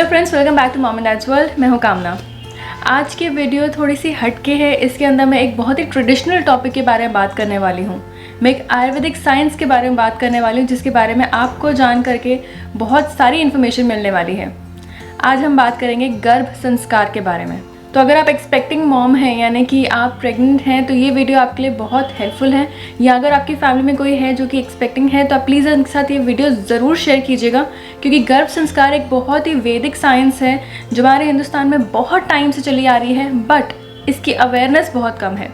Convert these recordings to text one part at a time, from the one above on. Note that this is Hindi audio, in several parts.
Hello friends, welcome back to mom and dad's world. मैं हूं कामना। आज की वीडियो थोड़ी सी हटके है। इसके अंदर मैं एक बहुत ही ट्रेडिशनल टॉपिक के बारे में बात करने वाली हूं। मैं एक आयुर्वेदिक साइंस के बारे में बात करने वाली हूं, जिसके बारे में आपको जान करके बहुत सारी इन्फॉर्मेशन मिलने वाली है। आज हम बात करेंगे गर्भ संस्कार के बारे में। तो अगर आप एक्सपेक्टिंग मॉम हैं, यानी कि आप प्रेग्नेंट हैं, तो ये वीडियो आपके लिए बहुत हेल्पफुल है। या अगर आपकी फैमिली में कोई है जो कि एक्सपेक्टिंग है, तो आप प्लीज़ उनके साथ ये वीडियो ज़रूर शेयर कीजिएगा, क्योंकि गर्भ संस्कार एक बहुत ही वैदिक साइंस है जो हमारे हिंदुस्तान में बहुत टाइम से चली आ रही है, बट इसकी अवेयरनेस बहुत कम है।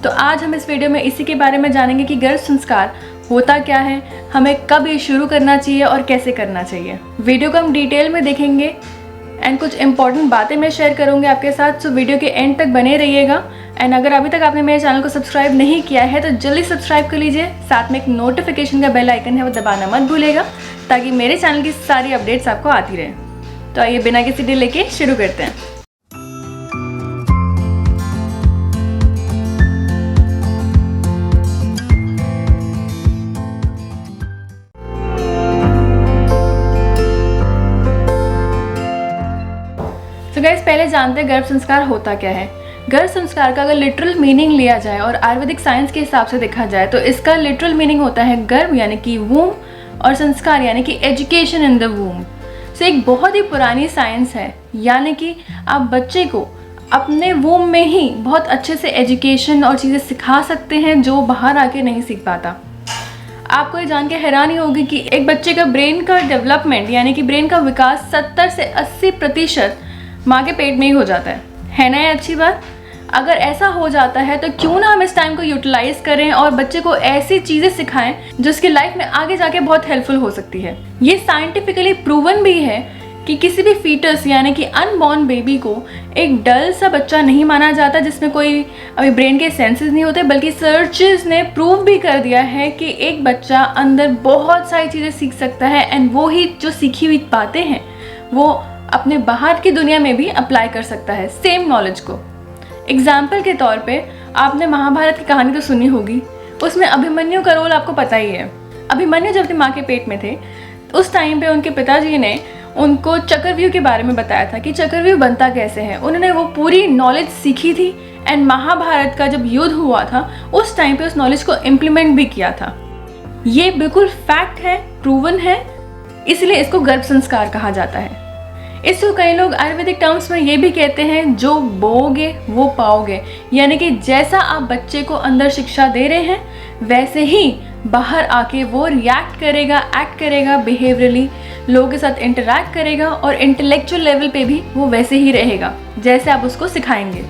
तो आज हम इस वीडियो में इसी के बारे में जानेंगे कि गर्भ संस्कार होता क्या है, हमें कब ये शुरू करना चाहिए और कैसे करना चाहिए। वीडियो को हम डिटेल में देखेंगे एंड कुछ इंपॉर्टेंट बातें मैं शेयर करूंगी आपके साथ। सो वीडियो के एंड तक बने रहिएगा। एंड अगर अभी तक आपने मेरे चैनल को सब्सक्राइब नहीं किया है तो जल्दी सब्सक्राइब कर लीजिए। साथ में एक नोटिफिकेशन का बेल आइकन है, वो दबाना मत भूलिएगा, ताकि मेरे चैनल की सारी अपडेट्स आपको आती रहे। तो आइए बिना किसी डिले के शुरू करते हैं। तो गाइस, पहले जानते हैं गर्भ संस्कार होता क्या है। गर्भ संस्कार का अगर लिटरल मीनिंग लिया जाए और आयुर्वेदिक साइंस के हिसाब से देखा जाए, तो इसका लिटरल मीनिंग होता है गर्भ यानी कि वूम, और संस्कार यानी कि एजुकेशन इन द वूम। सो एक बहुत ही पुरानी साइंस है, यानी कि आप बच्चे को अपने वूम में ही बहुत अच्छे से एजुकेशन और चीज़ें सिखा सकते हैं जो बाहर आके नहीं सीख पाता। आपको ये जान के हैरानी होगी कि एक बच्चे का ब्रेन का डेवलपमेंट यानी कि ब्रेन का विकास 70 से 80% माँ के पेट में ही हो जाता है ना। ये अच्छी बात। अगर ऐसा हो जाता है तो क्यों ना हम इस टाइम को यूटिलाइज करें और बच्चे को ऐसी चीज़ें सिखाएं जो उसकी लाइफ में आगे जाके बहुत हेल्पफुल हो सकती है। ये साइंटिफिकली प्रूवन भी है कि किसी भी फीटस यानी कि अनबॉर्न बेबी को एक डल सा बच्चा नहीं माना जाता, जिसमें कोई अभी ब्रेन के सेंसेस नहीं होते, बल्कि सर्चेस ने प्रूव भी कर दिया है कि एक बच्चा अंदर बहुत सारी चीज़ें सीख सकता है। एंड वो ही जो सीखी हुई बातें हैं वो अपने बाहर की दुनिया में भी अप्लाई कर सकता है सेम नॉलेज को। एग्जाम्पल के तौर पे आपने महाभारत की कहानी तो सुनी होगी, उसमें अभिमन्यु का रोल आपको पता ही है। अभिमन्यु जब अपनी माँ के पेट में थे, उस टाइम पे उनके पिताजी ने उनको चक्रव्यूह के बारे में बताया था कि चक्रव्यूह बनता कैसे है। उन्होंने वो पूरी नॉलेज सीखी थी एंड महाभारत का जब युद्ध हुआ था उस टाइम पे उस नॉलेज को इम्प्लीमेंट भी किया था। ये बिल्कुल फैक्ट है, प्रूवन है, इसलिए इसको गर्भ संस्कार कहा जाता है। इसको कई लोग आयुर्वेदिक टर्म्स में ये भी कहते हैं, जो बोओगे वो पाओगे, यानी कि जैसा आप बच्चे को अंदर शिक्षा दे रहे हैं वैसे ही बाहर आके वो रिएक्ट करेगा, एक्ट करेगा, बिहेवियरली लोगों के साथ इंटरैक्ट करेगा और इंटेलेक्चुअल लेवल पे भी वो वैसे ही रहेगा जैसे आप उसको सिखाएंगे।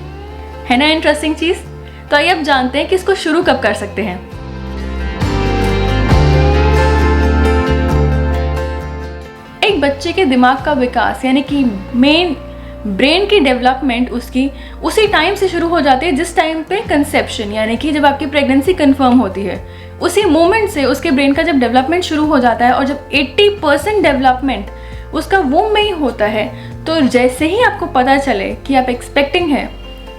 है ना इंटरेस्टिंग चीज़। तो आइए अब जानते हैं कि इसको शुरू कब कर सकते हैं। एक बच्चे के दिमाग का विकास यानी कि मेन ब्रेन की डेवलपमेंट उसकी उसी टाइम से शुरू हो जाती है जिस टाइम पे कंसेप्शन यानी कि जब आपकी प्रेगनेंसी कंफर्म होती है, उसी मोमेंट से उसके ब्रेन का जब डेवलपमेंट शुरू हो जाता है। और जब 80% डेवलपमेंट उसका वूम में ही होता है, तो जैसे ही आपको पता चले कि आप एक्सपेक्टिंग है,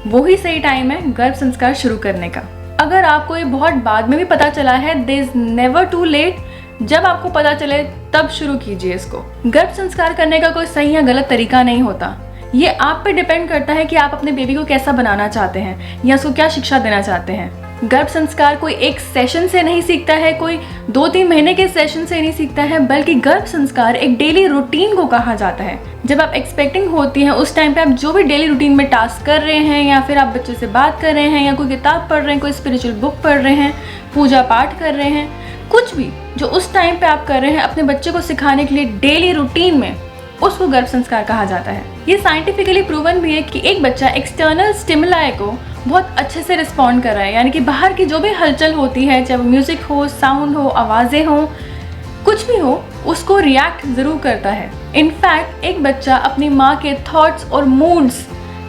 वही सही टाइम है गर्भ संस्कार शुरू करने का। अगर आपको ये बहुत बाद में भी पता चला है, there is never too late. जब आपको पता चले तब शुरू कीजिए इसको। गर्भ संस्कार करने का कोई सही या गलत तरीका नहीं होता। ये आप पे डिपेंड करता है कि आप अपने बेबी को कैसा बनाना चाहते हैं या उसको क्या शिक्षा देना चाहते हैं। गर्भ संस्कार कोई एक सेशन से नहीं सीखता है, कोई 2-3 महीने के सेशन से नहीं सीखता है, बल्कि गर्भ संस्कार एक डेली रूटीन को कहा जाता है। जब आप एक्सपेक्टिंग होती हैं उस टाइम पे आप जो भी डेली रूटीन में टास्क कर रहे हैं, या फिर आप बच्चे से बात कर रहे हैं, या कोई किताब पढ़ रहे हैं, कोई स्पिरिचुअल बुक पढ़ रहे हैं, पूजा पाठ कर रहे हैं, कुछ भी जो उस टाइम पे आप कर रहे हैं अपने बच्चे को सिखाने के लिए डेली रूटीन में, उसको गर्भ संस्कार कहा जाता है। ये साइंटिफिकली प्रूवन भी है कि एक बच्चा एक्सटर्नल स्टिमुलाई को बहुत अच्छे से रिस्पॉन्ड कर रहा है, यानी कि बाहर की जो भी हलचल होती है, चाहे वो म्यूजिक हो, साउंड हो, आवाज़ें हो, कुछ भी हो, उसको रिएक्ट ज़रूर करता है। इनफैक्ट एक बच्चा अपनी माँ के थॉट्स और मूड्स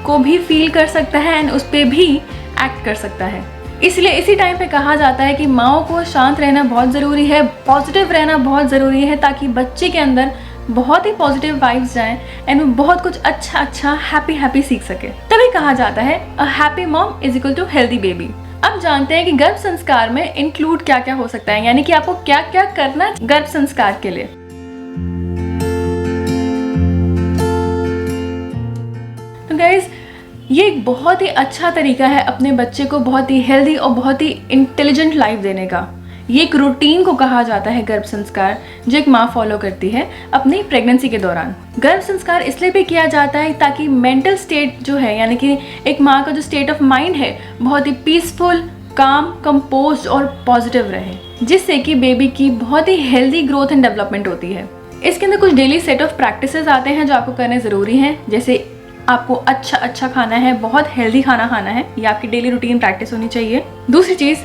को भी फील कर सकता है एंड उस पर भी एक्ट कर सकता है। इसलिए इसी टाइम पे कहा जाता है कि माँओं को शांत रहना बहुत ज़रूरी है, पॉजिटिव रहना बहुत ज़रूरी है, ताकि बच्चे के अंदर बहुत ही पॉजिटिव वाइब्स जाएं एंड वो बहुत कुछ अच्छा हैप्पी सीख सके। तभी कहा जाता है a happy mom is equal to healthy baby. अब जानते हैं कि गर्भ संस्कार में इंक्लूड क्या क्या हो सकता है, यानी कि आपको क्या क्या करना गर्भ संस्कार के लिए। गाइज, ये एक बहुत ही अच्छा तरीका है अपने बच्चे को बहुत ही हेल्दी और बहुत ही इंटेलिजेंट लाइफ देने का। ये एक रूटीन को कहा जाता है गर्भ संस्कार, जो एक माँ फॉलो करती है अपनी प्रेगनेंसी के दौरान। गर्भ संस्कार इसलिए भी किया जाता है ताकि मेंटल स्टेट जो है, यानी कि एक माँ का जो स्टेट ऑफ माइंड है, बहुत ही पीसफुल, काम, कंपोज और पॉजिटिव रहे, जिससे कि बेबी की बहुत ही हेल्दी ग्रोथ एंड डेवलपमेंट होती है। इसके अंदर कुछ डेली सेट ऑफ प्रैक्टिसेस आते हैं जो आपको करने ज़रूरी हैं। जैसे आपको अच्छा खाना है, बहुत हेल्दी खाना खाना है, ये आपकी डेली रूटीन प्रैक्टिस होनी चाहिए। दूसरी चीज़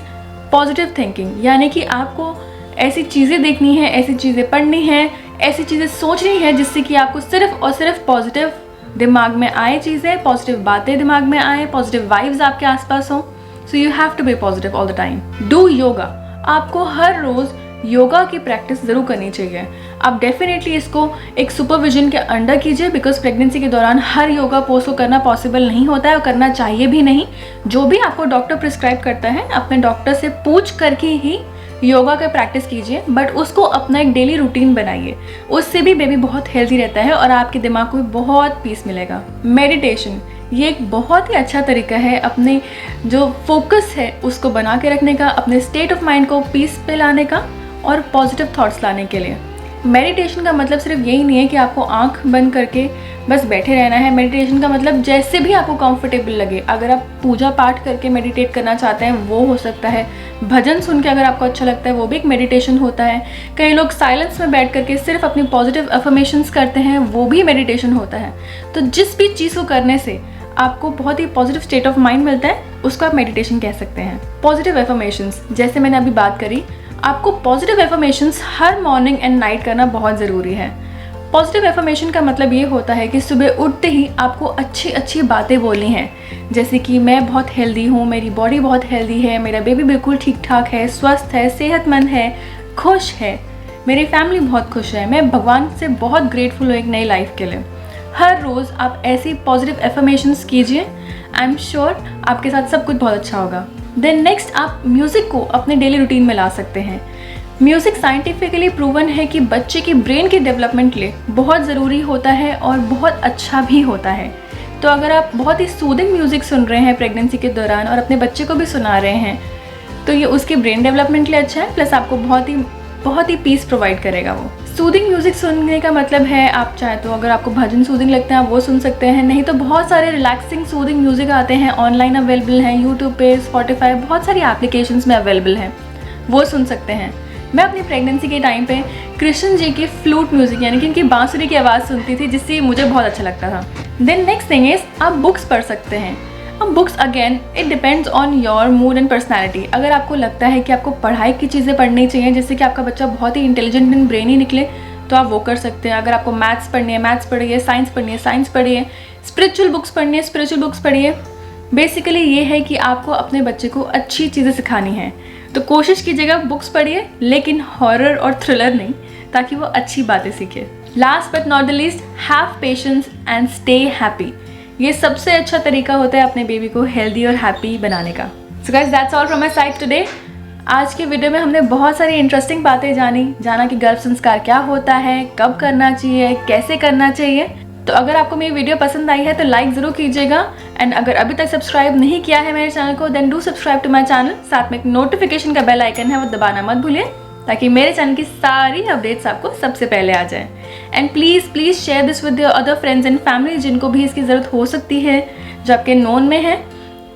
पॉजिटिव थिंकिंग, यानी कि आपको ऐसी चीज़ें देखनी है, ऐसी चीज़ें पढ़नी है, ऐसी चीज़ें सोचनी है जिससे कि आपको सिर्फ और सिर्फ पॉजिटिव दिमाग में आए चीज़ें, पॉजिटिव बातें दिमाग में आए, पॉजिटिव वाइब्स आपके आसपास हों। So you have to be positive all the time. Do yoga, आपको हर रोज़ योगा की प्रैक्टिस ज़रूर करनी चाहिए। आप डेफिनेटली इसको एक सुपरविजन के अंडर कीजिए, बिकॉज प्रेगनेंसी के दौरान हर योगा पोज को करना पॉसिबल नहीं होता है और करना चाहिए भी नहीं। जो भी आपको डॉक्टर प्रिस्क्राइब करता है, अपने डॉक्टर से पूछ करके ही योगा का प्रैक्टिस कीजिए, बट उसको अपना एक डेली रूटीन बनाइए। उससे भी बेबी बहुत हेल्दी रहता है और आपके दिमाग को भी बहुत पीस मिलेगा। मेडिटेशन, ये एक बहुत ही अच्छा तरीका है अपने जो फोकस है उसको बना के रखने का, अपने स्टेट ऑफ माइंड को पीस पे लाने का और पॉजिटिव थॉट्स लाने के लिए। मेडिटेशन का मतलब सिर्फ यही नहीं है कि आपको आंख बंद करके बस बैठे रहना है। मेडिटेशन का मतलब जैसे भी आपको कंफर्टेबल लगे। अगर आप पूजा पाठ करके मेडिटेट करना चाहते हैं वो हो सकता है, भजन सुन के अगर आपको अच्छा लगता है वो भी एक मेडिटेशन होता है। कई लोग साइलेंस में बैठ करके सिर्फ अपनी पॉजिटिव अफर्मेशंस करते हैं, वो भी मेडिटेशन होता है। तो जिस भी चीज़ को करने से आपको बहुत ही पॉजिटिव स्टेट ऑफ माइंड मिलता है उसको आप मेडिटेशन कह सकते हैं। पॉजिटिव अफर्मेशंस, जैसे मैंने अभी बात करी, आपको positive affirmations her morning and night करना बहुत ज़रूरी है। पॉजिटिव एफर्मेशन का मतलब ये होता है कि सुबह उठते ही आपको अच्छी बातें बोलनी हैं, जैसे कि मैं बहुत हेल्दी हूँ, मेरी बॉडी बहुत हेल्दी है, मेरा बेबी बिल्कुल ठीक ठाक है, स्वस्थ है, सेहतमंद है, खुश है, मेरी फैमिली बहुत खुश है, मैं भगवान से बहुत ग्रेटफुल हूँ एक नई लाइफ के लिए। हर रोज़ आप ऐसी पॉजिटिव एफर्मेशंस कीजिए। आई एम श्योर आपके साथ सब कुछ बहुत अच्छा होगा। देन नेक्स्ट, आप म्यूज़िक को अपने डेली रूटीन में ला सकते हैं। म्यूज़िक साइंटिफिकली प्रूवन है कि बच्चे की ब्रेन की डेवलपमेंट के लिए बहुत ज़रूरी होता है और बहुत अच्छा भी होता है। तो अगर आप बहुत ही सूदिंग म्यूज़िक सुन रहे हैं प्रेगनेंसी के दौरान और अपने बच्चे को भी सुना रहे हैं, तो ये उसके ब्रेन डेवलपमेंट के लिए अच्छा है, प्लस आपको बहुत ही पीस प्रोवाइड करेगा वो। सूदिंग म्यूज़िक सुनने का मतलब है, आप चाहे तो अगर आपको भजन सूदिंग लगते हैं आप वो सुन सकते हैं, नहीं तो बहुत सारे रिलैक्सिंग सूदिंग म्यूज़िक आते हैं, ऑनलाइन अवेलेबल हैं, यूट्यूब पे, स्पॉटिफाई, बहुत सारी एप्लीकेशंस में अवेलेबल हैं, वो सुन सकते हैं। मैं अपनी प्रेगनेंसी के टाइम पे कृष्ण जी की फ्लूट म्यूज़िक, यानी कि उनकी बांसुरी की आवाज़ सुनती थी, जिससे मुझे बहुत अच्छा लगता था। देन नेक्स्ट थिंग इज़, आप बुक्स पढ़ सकते हैं। अब books again it depends on your mood and personality. अगर आपको लगता है कि आपको पढ़ाई की चीज़ें पढ़नी चाहिए जिससे कि आपका बच्चा बहुत ही इंटेलिजेंट एंड ब्रेनी निकले, तो आप वो कर सकते हैं। अगर आपको मैथ्स पढ़नी है मैथ्स पढ़िए, साइंस पढ़नी है साइंस पढ़िए, स्पिरिचुअल बुक्स पढ़नी है स्पिरिचुअल बुक्स पढ़िए। बेसिकली ये है कि आपको अपने बच्चे को अच्छी चीज़ें सिखानी है, तो कोशिश कीजिएगा बुक्स पढ़िए, लेकिन हॉरर और थ्रिलर नहीं, ताकि वो अच्छी बातें सीखे। Last but not the least, have patience and stay happy. ये सबसे अच्छा तरीका होता है अपने बेबी को हेल्दी और हैप्पी बनाने का। So guys, that's all from my side today. आज के वीडियो में हमने बहुत सारी इंटरेस्टिंग बातें जाना कि गर्भ संस्कार क्या होता है, कब करना चाहिए, कैसे करना चाहिए। तो अगर आपको मेरी वीडियो पसंद आई है तो लाइक ज़रूर कीजिएगा, एंड अगर अभी तक सब्सक्राइब नहीं किया है मेरे चैनल को, then do subscribe to my channel. साथ में एक नोटिफिकेशन का बेल आइकन है, वो दबाना मत भूलिए, ताकि मेरे चैनल की सारी अपडेट्स आपको सबसे पहले आ जाए। And please share this with your other friends and family, जिनको भी इसकी ज़रूरत हो सकती है, जो आपके नोन में है,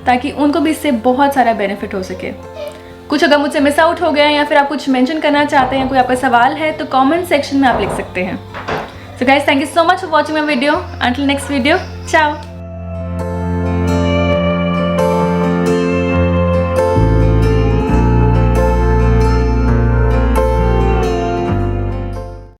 ताकि उनको भी इससे बहुत सारा बेनिफिट हो सके। कुछ अगर मुझसे मिस आउट हो गया या फिर आप कुछ मेंशन करना चाहते हैं, कोई आपका सवाल है, तो कमेंट सेक्शन में आप लिख सकते हैं। So guys, thank you so much for watching my video. Until next video, चाओ।